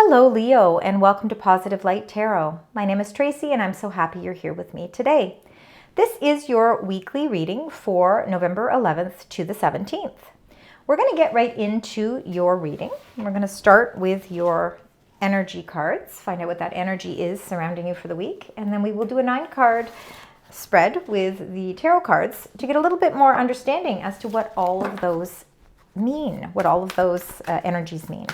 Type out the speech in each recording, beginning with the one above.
Hello Leo, and welcome to Positive Light Tarot. My name is Tracy and I'm so happy you're here with me today. This is your weekly reading for November 11th to the 17th. We're going to get right into your reading. We're going to start with your energy cards, find out what that energy is surrounding you for the week, and then we will do a 9-card spread with the tarot cards to get a little bit more understanding as to what all of those mean, what all of those energies mean.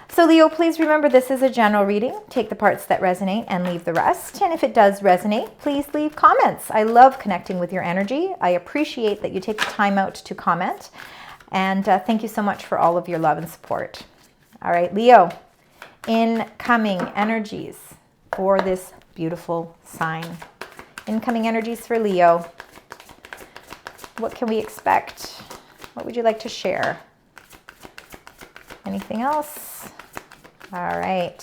So Leo, please remember this is a general reading. Take the parts that resonate and leave the rest. And if it does resonate, please leave comments. I love connecting with your energy. I appreciate that you take the time out to comment. And thank you so much for all of your love and support. All right, Leo, incoming energies for this beautiful sign. Incoming energies for Leo. What can we expect? What would you like to share? Anything else? All right.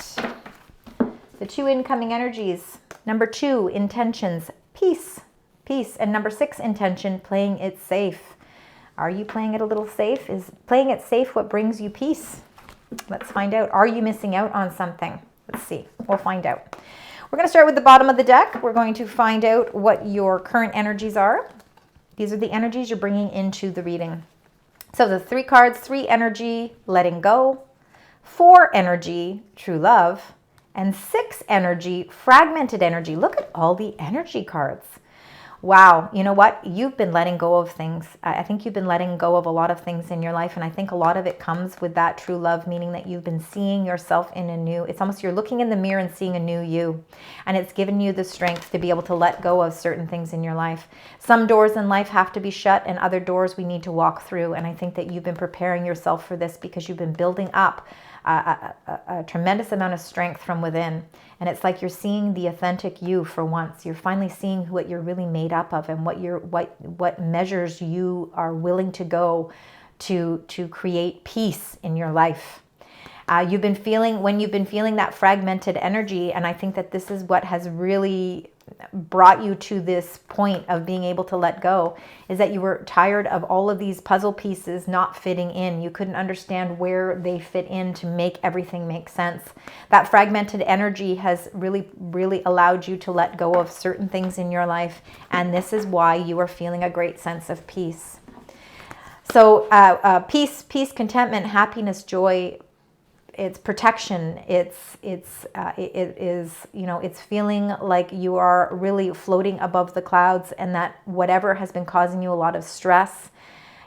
The 2 incoming energies. Number 2, intentions, peace, peace. And number 6, intention, playing it safe. Are you playing it a little safe? Is playing it safe what brings you peace? Let's find out. Are you missing out on something? Let's see. We'll find out. We're going to start with the bottom of the deck. We're going to find out what your current energies are. These are the energies you're bringing into the reading. So the 3 cards, 3 energy, letting go, 4 energy, true love, and 6 energy, fragmented energy. Look at all the energy cards. Wow, you know what? You've been letting go of things. I think you've been letting go of a lot of things in your life, and I think a lot of it comes with that true love, meaning that you've been seeing yourself in a new, it's almost you're looking in the mirror and seeing a new you, and it's given you the strength to be able to let go of certain things in your life. Some doors in life have to be shut, and other doors we need to walk through, and I think that you've been preparing yourself for this because you've been building up a tremendous amount of strength from within. And it's like you're seeing the authentic you for once. You're finally seeing what you're really made up of and what measures you are willing to go to create peace in your life. When you've been feeling that fragmented energy, and I think that this is what has really brought you to this point of being able to let go, is that you were tired of all of these puzzle pieces not fitting in. You couldn't understand where they fit in to make everything make sense. That fragmented energy has really allowed you to let go of certain things in your life, and this is why you are feeling a great sense of peace. So peace, contentment, happiness, joy, it's protection. It is, you know, it's feeling like you are really floating above the clouds, and that whatever has been causing you a lot of stress,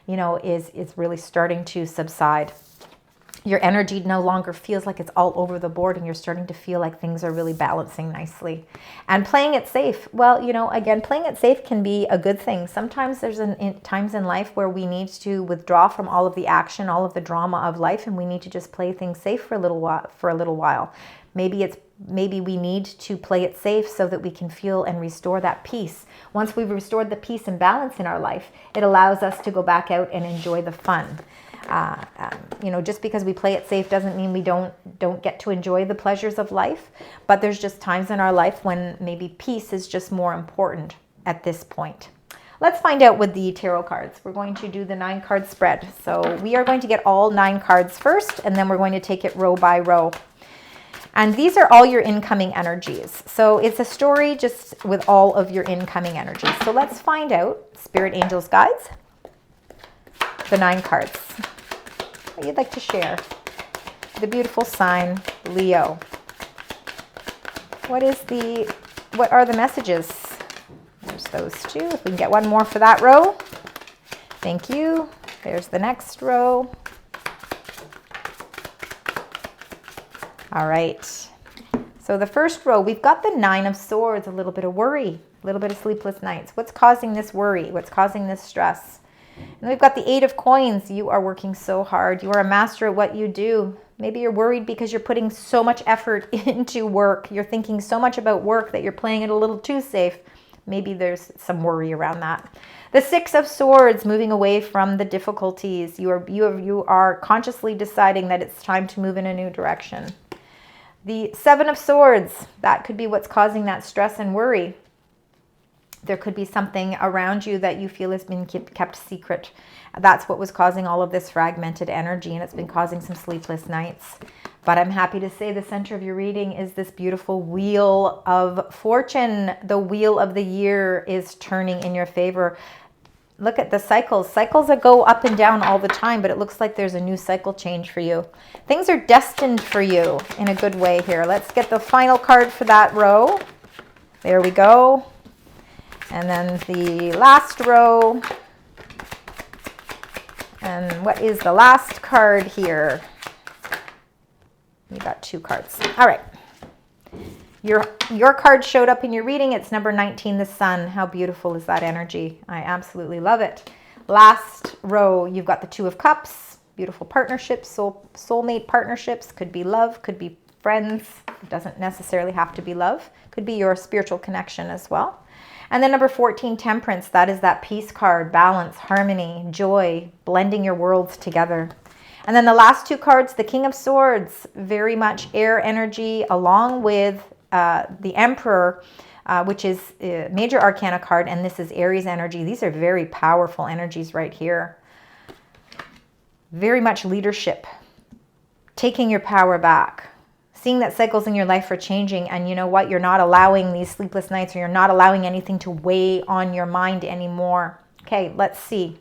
you know, is really starting to subside. Your energy no longer feels like it's all over the board, and you're starting to feel like things are really balancing nicely. And playing it safe, well, you know, again, playing it safe can be a good thing. Sometimes there's times in life where we need to withdraw from all of the action, all of the drama of life, and we need to just play things safe for a little while. Maybe we need to play it safe so that we can feel and restore that peace. Once we've restored the peace and balance in our life, it allows us to go back out and enjoy the fun. You know, just because we play it safe doesn't mean we don't get to enjoy the pleasures of life, but there's just times in our life when maybe peace is just more important at this point. Let's find out with the tarot cards. We're going to do the 9-card spread. So we are going to get all 9 cards first, and then we're going to take it row by row. And these are all your incoming energies. So it's a story just with all of your incoming energies. So let's find out, Spirit, Angels, Guides, the 9 cards. What you'd like to share? The beautiful sign, Leo. What are the messages? There's those 2. If we can get one more for that row. Thank you. There's the next row. All right. So the first row, we've got the 9 of Swords, a little bit of worry, a little bit of sleepless nights. What's causing this worry? What's causing this stress? And we've got the 8 of Coins. You are working so hard. You are a master at what you do. Maybe you're worried because you're putting so much effort into work. You're thinking so much about work that you're playing it a little too safe. Maybe there's some worry around that. The 6 of Swords, moving away from the difficulties. You are consciously deciding that it's time to move in a new direction. The 7 of Swords, that could be what's causing that stress and worry. There could be something around you that you feel has been kept secret. That's what was causing all of this fragmented energy, and it's been causing some sleepless nights. But I'm happy to say the center of your reading is this beautiful wheel of fortune. The wheel of the year is turning in your favor. Look at the cycles. Cycles that go up and down all the time, but it looks like there's a new cycle change for you. Things are destined for you in a good way here. Let's get the final card for that row. There we go. And then the last row. And what is the last card here? You got 2 cards. All right. Your card showed up in your reading. It's number 19, the sun. How beautiful is that energy? I absolutely love it. Last row, you've got the 2 of cups. Beautiful partnerships, soulmate partnerships. Could be love, could be friends. It doesn't necessarily have to be love. Could be your spiritual connection as well. And then number 14, temperance. That is that peace card, balance, harmony, joy, blending your worlds together. And then the last 2 cards, the King of Swords, very much air energy, along with the Emperor, which is a major arcana card, and this is Aries energy. These are very powerful energies right here. Very much leadership, taking your power back, seeing that cycles in your life are changing, and you know what? You're not allowing these sleepless nights, or you're not allowing anything to weigh on your mind anymore. Okay, let's see.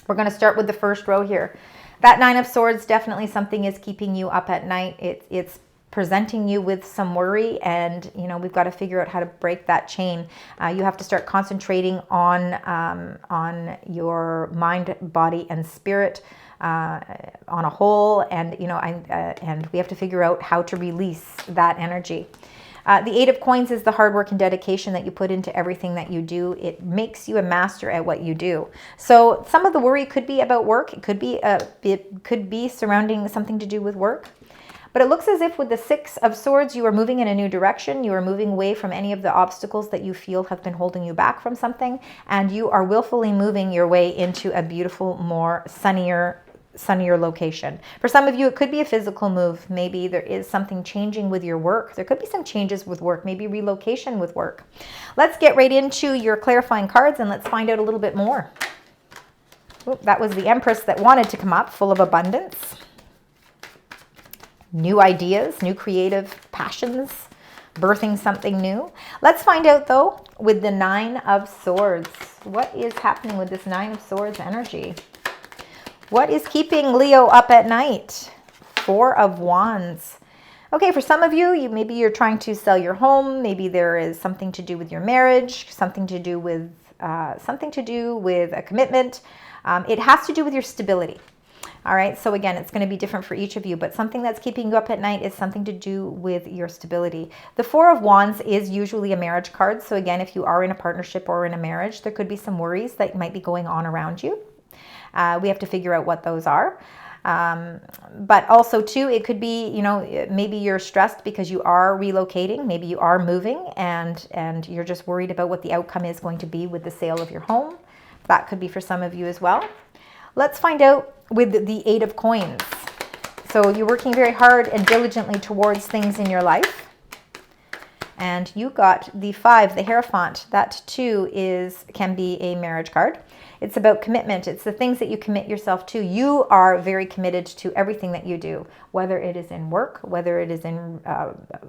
We're going to start with the first row here. That 9 of Swords, definitely something is keeping you up at night. It's presenting you with some worry, and you know, we've got to figure out how to break that chain. You have to start concentrating on your mind, body, and spirit on a whole, and you know, and we have to figure out how to release that energy. The 8 of Coins is the hard work and dedication that you put into everything that you do. It makes you a master at what you do. So some of the worry could be about work. It could be surrounding something to do with work. But it looks as if with the 6 of Swords, you are moving in a new direction. You are moving away from any of the obstacles that you feel have been holding you back from something. And you are willfully moving your way into a beautiful, more sunnier location. For some of you, it could be a physical move. Maybe there is something changing with your work. There could be some changes with work, maybe relocation with work. Let's get right into your clarifying cards and let's find out a little bit more. Oop, that was the Empress that wanted to come up, full of abundance. New ideas, new creative passions, birthing something new. Let's find out though with the 9 of Swords. What is happening with this 9 of Swords energy? What is keeping Leo up at night? 4 of Wands. Okay, for some of you, maybe you're trying to sell your home. Maybe there is something to do with your marriage, something to do with a commitment. It has to do with your stability. All right, so again, it's going to be different for each of you, but something that's keeping you up at night is something to do with your stability. The 4 of Wands is usually a marriage card. So again, if you are in a partnership or in a marriage, there could be some worries that might be going on around you. We have to figure out what those are. But also too, it could be, you know, maybe you're stressed because you are relocating, maybe you are moving and you're just worried about what the outcome is going to be with the sale of your home. That could be for some of you as well. Let's find out with the 8 of Coins. So you're working very hard and diligently towards things in your life. And you got the 5, the Hierophant. That too can be a marriage card. It's about commitment. It's the things that you commit yourself to. You are very committed to everything that you do, whether it is in work, whether it is in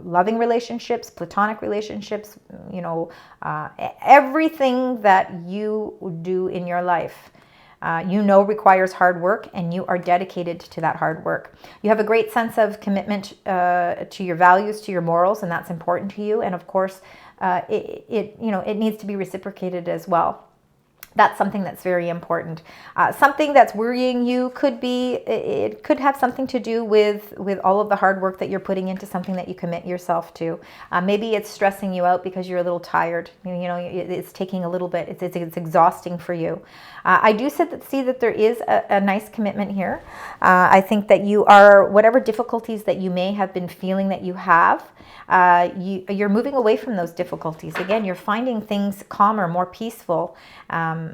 loving relationships, platonic relationships, you know, everything that you do in your life. You know requires hard work, and you are dedicated to that hard work. You have a great sense of commitment to your values, to your morals, and that's important to you. And of course, it needs to be reciprocated as well. That's something that's very important. Something that's worrying you could have something to do with all of the hard work that you're putting into something that you commit yourself to. Maybe it's stressing you out because you're a little tired. You know, it's taking a little bit. It's exhausting for you. I do see that there is a nice commitment here. I think that you are, whatever difficulties that you may have been feeling that you have, you're moving away from those difficulties. Again, you're finding things calmer, more peaceful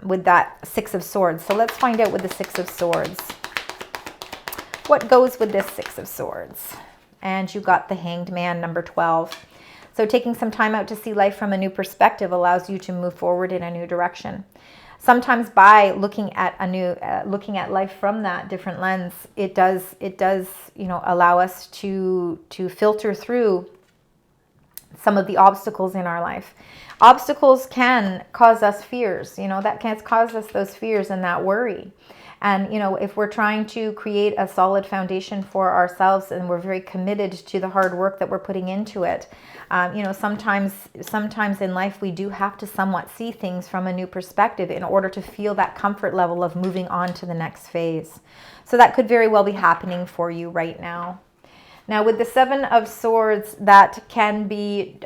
with that 6 of Swords. So let's find out with the 6 of Swords. What goes with this 6 of Swords? And you got the Hanged Man, number 12. So taking some time out to see life from a new perspective allows you to move forward in a new direction. Sometimes by looking at looking at life from that different lens, it does, allow us to filter through some of the obstacles in our life. Obstacles can cause us fears, that can cause us those fears and that worry. And, if we're trying to create a solid foundation for ourselves and we're very committed to the hard work that we're putting into it, sometimes in life we do have to somewhat see things from a new perspective in order to feel that comfort level of moving on to the next phase. So that could very well be happening for you right now. Now with the Seven of Swords, that can be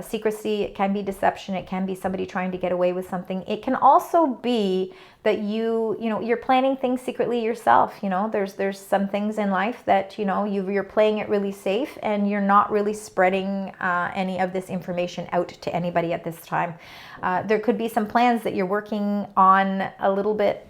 secrecy, it can be deception, it can be somebody trying to get away with something. It can also be that you're planning things secretly yourself. There's some things in life that you're playing it really safe and you're not really spreading any of this information out to anybody at this time. There could be some plans that you're working on a little bit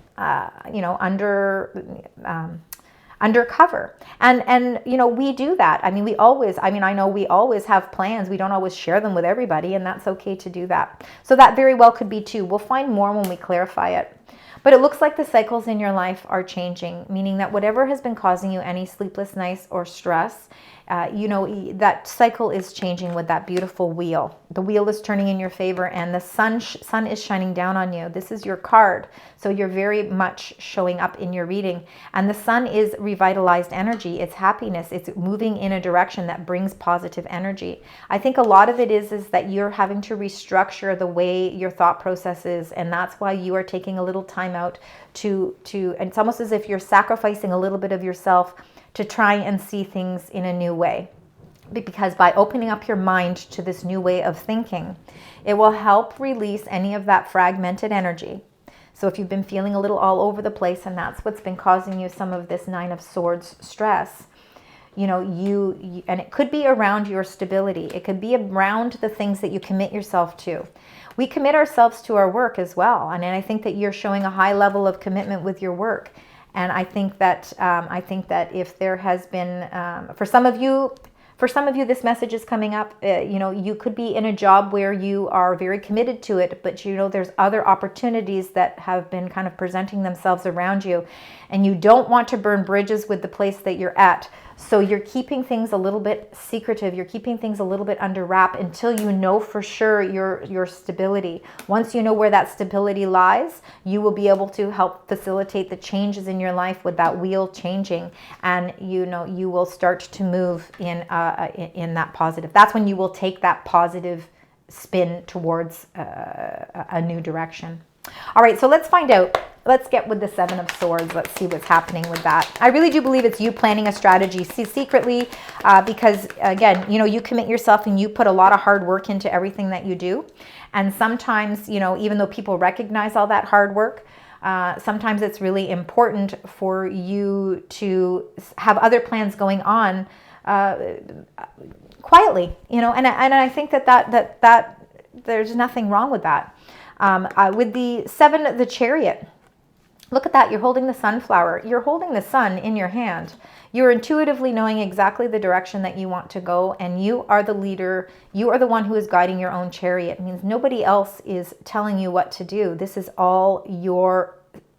undercover. And we do that. I know we always have plans. We don't always share them with everybody, and that's okay to do that. So that very well could be too. We'll find more when we clarify it. But it looks like the cycles in your life are changing, meaning that whatever has been causing you any sleepless nights or stress, that cycle is changing with that beautiful wheel. The wheel is turning in your favor and the sun is shining down on you. This is your card. So you're very much showing up in your reading. And the sun is revitalized energy. It's happiness. It's moving in a direction that brings positive energy. I think a lot of it is that you're having to restructure the way your thought process is. And that's why you are taking a little time out and it's almost as if you're sacrificing a little bit of yourself to try and see things in a new way. Because by opening up your mind to this new way of thinking, it will help release any of that fragmented energy. So if you've been feeling a little all over the place and that's what's been causing you some of this Nine of Swords stress, and it could be around your stability. It could be around the things that you commit yourself to. We commit ourselves to our work as well. And I think that you're showing a high level of commitment with your work. And I think that if there has been, for some of you, this message is coming up. You could be in a job where you are very committed to it, but there's other opportunities that have been kind of presenting themselves around you, and you don't want to burn bridges with the place that you're at. So you're keeping things a little bit secretive. You're keeping things a little bit under wrap until you know for sure your stability. Once you know where that stability lies, you will be able to help facilitate the changes in your life with that wheel changing, and you will start to move in that positive. That's when you will take that positive spin towards a new direction. All right, so let's find out. Let's get with the Seven of Swords. Let's see what's happening with that. I really do believe it's you planning a strategy secretly because, again, you commit yourself and you put a lot of hard work into everything that you do. And sometimes, even though people recognize all that hard work, sometimes it's really important for you to have other plans going on quietly, and I think that there's nothing wrong with that. With the Chariot, look at that. You're holding the sunflower. You're holding the sun in your hand. You're intuitively knowing exactly the direction that you want to go, and you are the leader. You are the one who is guiding your own chariot. It means nobody else is telling you what to do. This is all your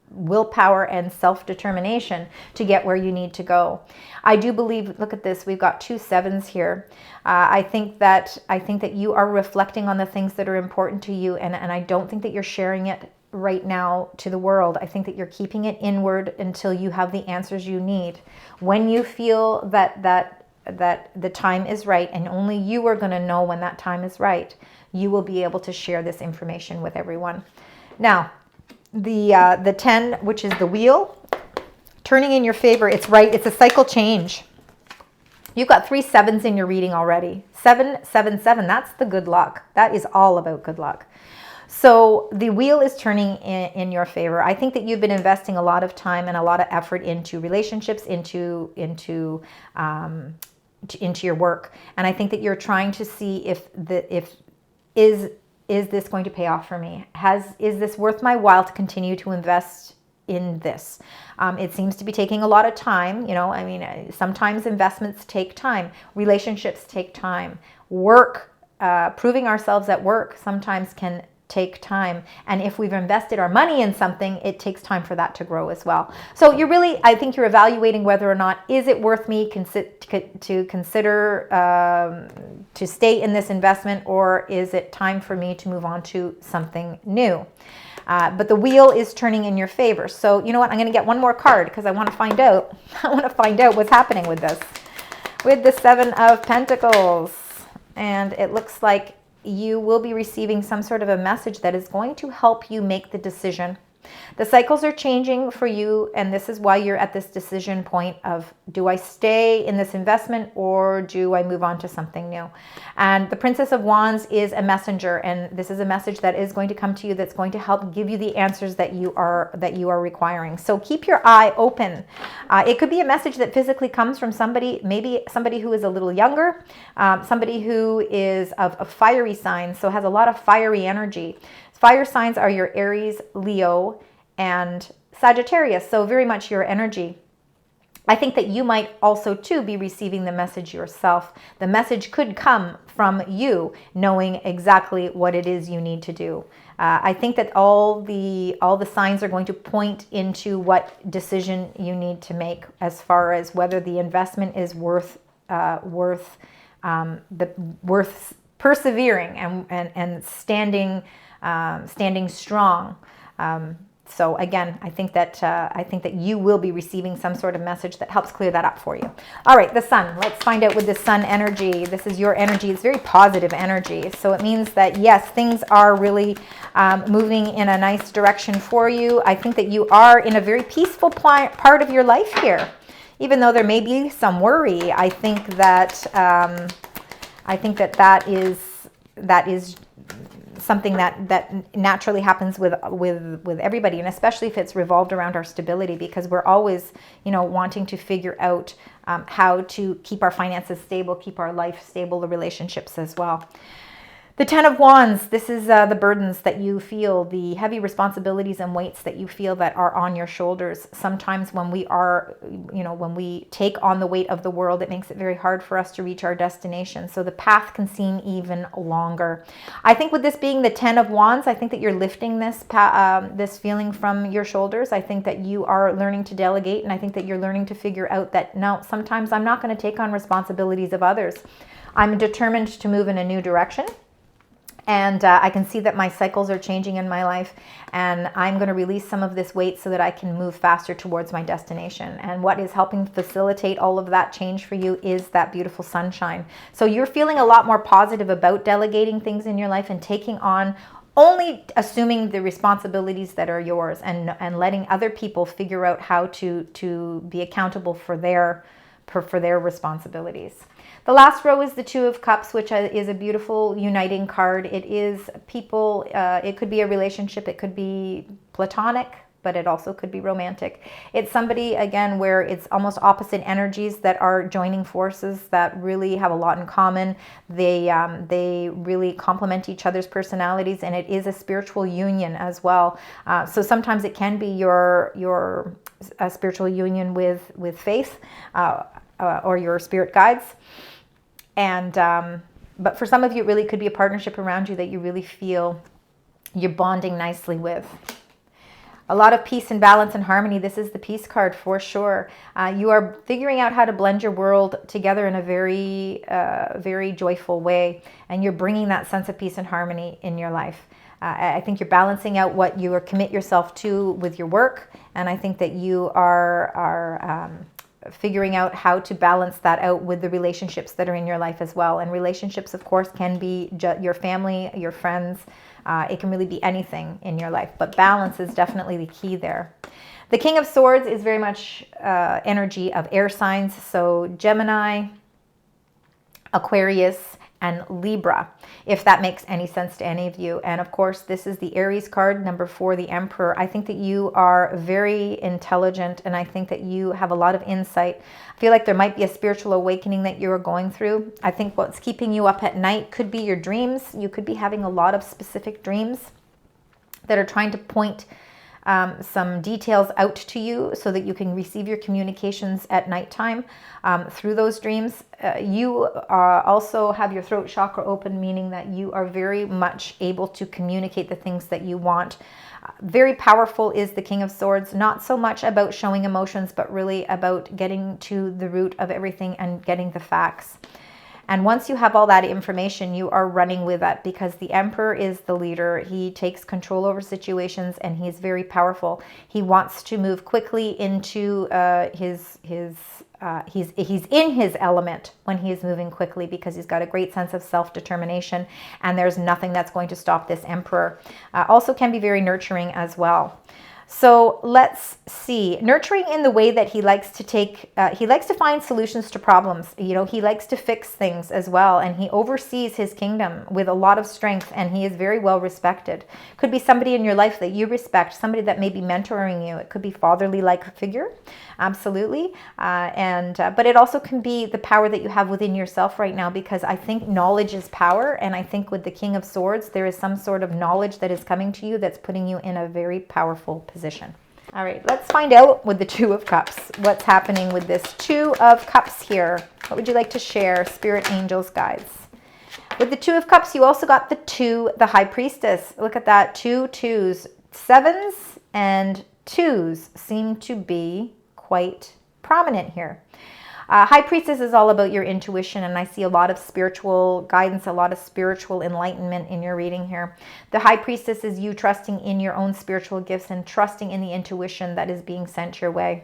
willpower and self-determination to get where you need to go. I do believe, look at this, we've got 2 sevens here. I think that you are reflecting on the things that are important to you, and I don't think that you're sharing it right now to the world. I think that you're keeping it inward until you have the answers you need. When you feel that the time is right, and only you are going to know when that time is right, you will be able to share this information with everyone. Now, the 10, which is the wheel, turning in your favor. It's right. It's a cycle change. You've got 3 sevens in your reading already. 7, 7, 7. That's the good luck. That is all about good luck. So the wheel is turning in your favor. I think that you've been investing a lot of time and a lot of effort into relationships, into your work. And I think that you're trying to see is this going to pay off for me? Is this worth my while to continue to invest in this? It seems to be taking a lot of time. Sometimes investments take time. Relationships take time. Work proving ourselves at work sometimes can take time. And if we've invested our money in something, it takes time for that to grow as well. So you're really, I think you're evaluating whether or not, is it worth me to consider to stay in this investment, or is it time for me to move on to something new? But the wheel is turning in your favor. So you know what? I'm going to get one more card because I want to find out. I want to find out what's happening with this. With the Seven of Pentacles. And it looks like you will be receiving some sort of a message that is going to help you make the decision. The cycles are changing for you, and this is why you're at this decision point of, do I stay in this investment or do I move on to something new? And the Princess of Wands is a messenger, and this is a message that is going to come to you that's going to help give you the answers that you are requiring. So keep your eye open. It could be a message that physically comes from somebody, maybe somebody who is a little younger, somebody who is of a fiery sign, so has a lot of fiery energy. Fire signs are your Aries, Leo, and Sagittarius, so very much your energy. I think that you might also too be receiving the message yourself. The message could come from you knowing exactly what it is you need to do. I think that all the signs are going to point into what decision you need to make as far as whether the investment is worth persevering and standing strong. So again, I think that you will be receiving some sort of message that helps clear that up for you. All right, the Sun. Let's find out with the Sun energy. This is your energy. It's very positive energy. So it means that, yes, things are really moving in a nice direction for you. I think that you are in a very peaceful part of your life here. Even though there may be some worry, I think that that is something that naturally happens with everybody, and especially if it's revolved around our stability, because we're always, wanting to figure out how to keep our finances stable, keep our life stable, the relationships as well. The Ten of Wands, this is the burdens that you feel, the heavy responsibilities and weights that you feel that are on your shoulders. Sometimes when we are, when we take on the weight of the world, it makes it very hard for us to reach our destination. So the path can seem even longer. I think with this being the Ten of Wands, I think that you're lifting this feeling from your shoulders. I think that you are learning to delegate, and I think that you're learning to figure out that, no, sometimes I'm not going to take on responsibilities of others. I'm determined to move in a new direction. And I can see that my cycles are changing in my life, and I'm going to release some of this weight so that I can move faster towards my destination. And what is helping facilitate all of that change for you is that beautiful sunshine. So you're feeling a lot more positive about delegating things in your life and taking on, only assuming the responsibilities that are yours, and letting other people figure out how to be accountable for their responsibilities. The last row is the Two of Cups, which is a beautiful uniting card. It is people, it could be a relationship, it could be platonic, but it also could be romantic. It's somebody, again, where it's almost opposite energies that are joining forces that really have a lot in common. They really complement each other's personalities, and it is a spiritual union as well. So sometimes it can be your spiritual union with faith or your spirit guides. And but for some of you, it really could be a partnership around you that you really feel you're bonding nicely with. A lot of peace and balance and harmony. This is the peace card for sure. You are figuring out how to blend your world together in a very joyful way, and you're bringing that sense of peace and harmony in your life. I think you're balancing out what you commit yourself to with your work, and I think that you are figuring out how to balance that out with the relationships that are in your life as well. And relationships, of course, can be your family, your friends. It can really be anything in your life, but balance is definitely the key there. The King of Swords is very much energy of air signs, so Gemini, Aquarius, and Libra, if that makes any sense to any of you. And of course, this is the Aries card, number 4, the Emperor. I think that you are very intelligent, and I think that you have a lot of insight. I feel like there might be a spiritual awakening that you're going through. I think what's keeping you up at night could be your dreams. You could be having a lot of specific dreams that are trying to point some details out to you so that you can receive your communications at nighttime through those dreams. You also have your throat chakra open, meaning that you are very much able to communicate the things that you want. Very powerful is the King of Swords, not so much about showing emotions, but really about getting to the root of everything and getting the facts. And once you have all that information, you are running with that, because the Emperor is the leader. He takes control over situations and he's very powerful. He wants to move quickly into he's in his element when he's moving quickly, because he's got a great sense of self-determination, and there's nothing that's going to stop this Emperor. Also can be very nurturing as well. So let's see, nurturing in the way that he likes to find solutions to problems. You know, he likes to fix things as well, and he oversees his kingdom with a lot of strength, and he is very well respected. Could be somebody in your life that you respect, somebody that may be mentoring you. It could be fatherly-like figure, absolutely. But it also can be the power that you have within yourself right now, because I think knowledge is power, and I think with the King of Swords, there is some sort of knowledge that is coming to you that's putting you in a very powerful position. All right, let's find out with the Two of Cups what's happening with this Two of Cups here. What would you like to share, Spirit, Angels, Guides? With the Two of Cups, you also got the High Priestess. Look at that, 2 2s. 7s and 2s seem to be quite prominent here. High Priestess is all about your intuition, and I see a lot of spiritual guidance, a lot of spiritual enlightenment in your reading here. The High Priestess is you trusting in your own spiritual gifts and trusting in the intuition that is being sent your way.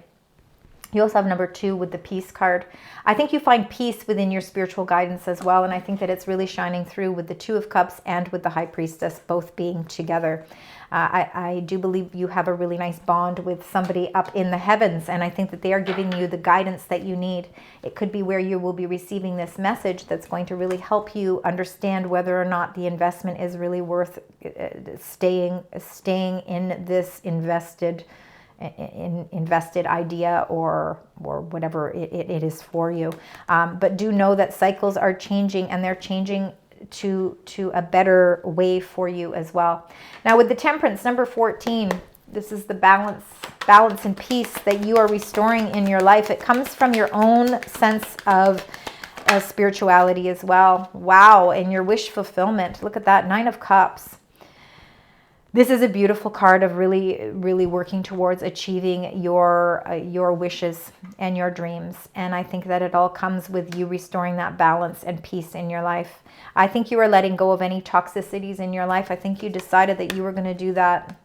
You also have number 2 with the Peace card. I think you find peace within your spiritual guidance as well, and I think that it's really shining through with the Two of Cups and with the High Priestess both being together. I do believe you have a really nice bond with somebody up in the heavens, and I think that they are giving you the guidance that you need. It could be where you will be receiving this message that's going to really help you understand whether or not the investment is really worth staying in this invested idea or whatever it is for you. But do know that cycles are changing, and they're changing to a better way for you as well. Now with the Temperance, number 14, this is the balance and peace that you are restoring in your life. It comes from your own sense of spirituality as well. Wow, and your wish fulfillment. Look at that, 9 of Cups. This is a beautiful card of really, really working towards achieving your wishes and your dreams. And I think that it all comes with you restoring that balance and peace in your life. I think you are letting go of any toxicities in your life. I think you decided that you were going to do that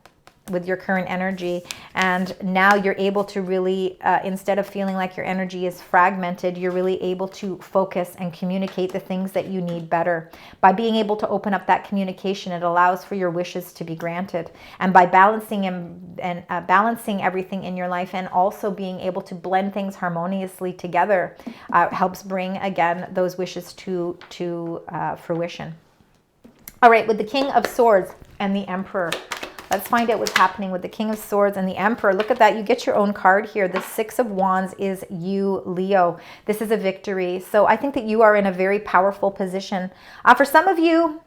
with your current energy, and now you're able to really instead of feeling like your energy is fragmented, you're really able to focus and communicate the things that you need better. By being able to open up that communication, it allows for your wishes to be granted, and by balancing and balancing everything in your life, and also being able to blend things harmoniously together, helps bring again those wishes to fruition. All right, with the King of Swords and the Emperor, let's find out what's happening with the King of Swords and the Emperor. Look at that. You get your own card here. The 6 of Wands is you, Leo. This is a victory. So I think that you are in a very powerful position. For some of you,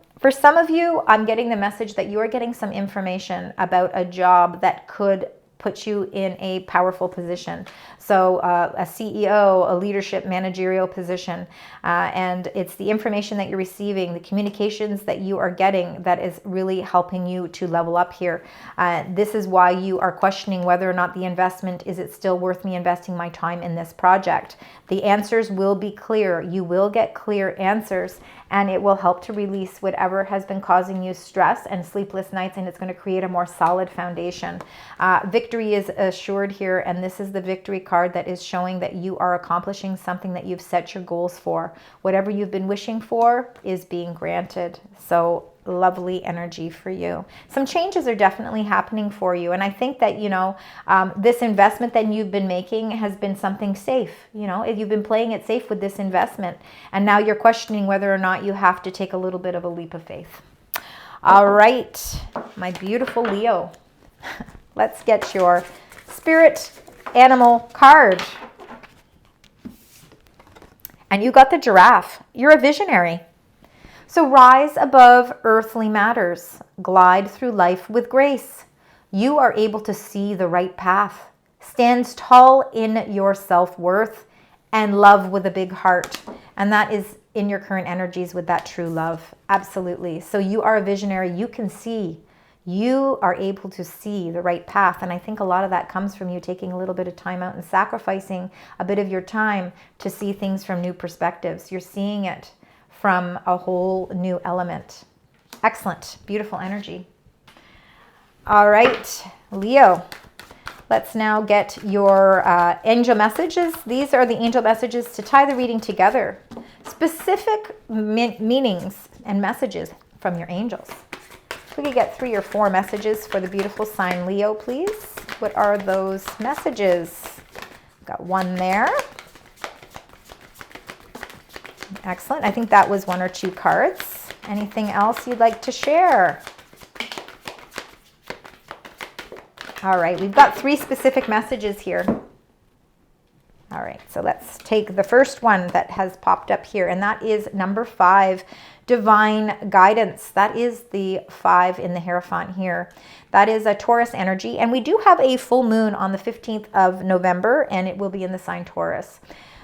I'm getting the message that you are getting some information about a job that could put you in a powerful position. So a CEO, a leadership, managerial position. And it's the information that you're receiving, the communications that you are getting that is really helping you to level up here. This is why you are questioning whether or not the investment, is it still worth me investing my time in this project? The answers will be clear. You will get clear answers, and it will help to release whatever has been causing you stress and sleepless nights, and it's going to create a more solid foundation. Victory is assured here, and this is the victory card that is showing that you are accomplishing something that you've set your goals for. Whatever you've been wishing for is being granted. So lovely energy for you. Some changes are definitely happening for you, and I think that, you know, this investment that you've been making has been something safe. You know, if you've been playing it safe with this investment, and now you're questioning whether or not you have to take a little bit of a leap of faith. All right, my beautiful Leo, let's get your spirit animal card. And you got the giraffe. You're a visionary. So rise above earthly matters. Glide through life with grace. You are able to see the right path. Stands tall in your self-worth and love with a big heart. And that is in your current energies with that true love. Absolutely. So you are a visionary. You can see. You are able to see the right path. And I think a lot of that comes from you taking a little bit of time out and sacrificing a bit of your time to see things from new perspectives. You're seeing it from a whole new element. Excellent. Beautiful energy. All right, Leo. Let's now get your angel messages. These are the angel messages to tie the reading together. Specific meanings and messages from your angels. If we could get 3 or 4 messages for the beautiful sign Leo, please. What are those messages? Got 1 there. Excellent. I think that was 1 or 2 cards. Anything else you'd like to share? All right, we've got 3 specific messages here. All right, so let's take the first one that has popped up here, and that is number 5, divine guidance. That is the 5 in the Hierophant here. That is a Taurus energy, and we do have a full moon on the 15th of November, and it will be in the sign Taurus.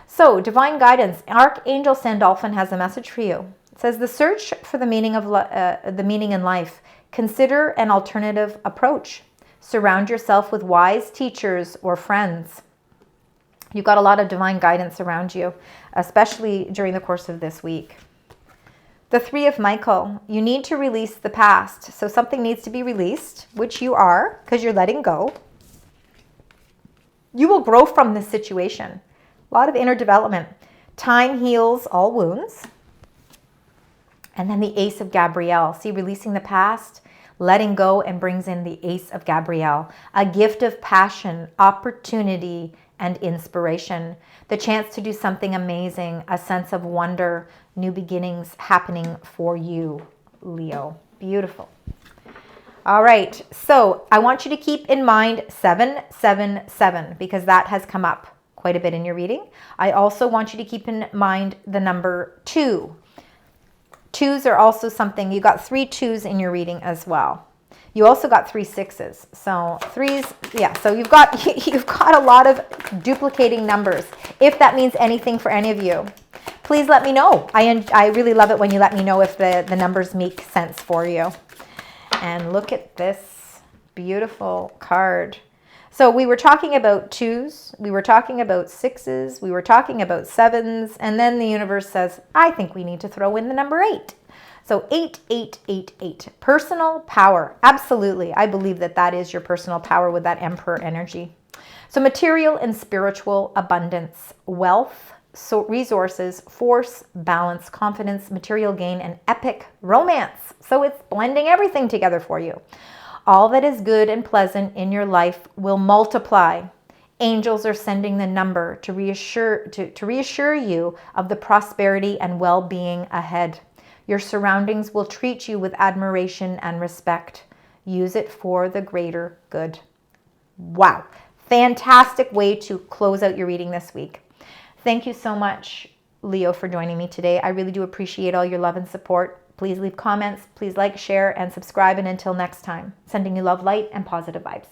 So, divine guidance. Archangel Sandalphon has a message for you. It says, the search for the meaning of the meaning in life. Consider an alternative approach. Surround yourself with wise teachers or friends. You've got a lot of divine guidance around you, especially during the course of this week. The 3 of Michael, you need to release the past. So something needs to be released, which you are, because you're letting go. You will grow from this situation. A lot of inner development. Time heals all wounds. And then the Ace of Gabrielle. See, releasing the past, letting go, and brings in the Ace of Gabrielle. A gift of passion, opportunity, and inspiration. The chance to do something amazing, a sense of wonder, new beginnings happening for you, Leo. Beautiful. All right, so I want you to keep in mind 777 because that has come up quite a bit in your reading. I also want you to keep in mind the number 2. 2s are also something, you got 3 2s in your reading as well. You also got 3 6s. So 3s, yeah, so you've got a lot of duplicating numbers. If that means anything for any of you, please let me know. I really love it when you let me know if the numbers make sense for you. And look at this beautiful card. So we were talking about 2s, we were talking about 6s, we were talking about 7s, and then the universe says, I think we need to throw in the number 8. So 8888, personal power. Absolutely. I believe that that is your personal power with that Emperor energy. So material and spiritual abundance, wealth, so resources, force, balance, confidence, material gain, and epic romance. So it's blending everything together for you. All that is good and pleasant in your life will multiply. Angels are sending the number to reassure you of the prosperity and well-being ahead. Your surroundings will treat you with admiration and respect. Use it for the greater good. Wow. Fantastic way to close out your reading this week. Thank you so much, Leo, for joining me today. I really do appreciate all your love and support. Please leave comments. Please like, share, and subscribe. And until next time, sending you love, light, and positive vibes.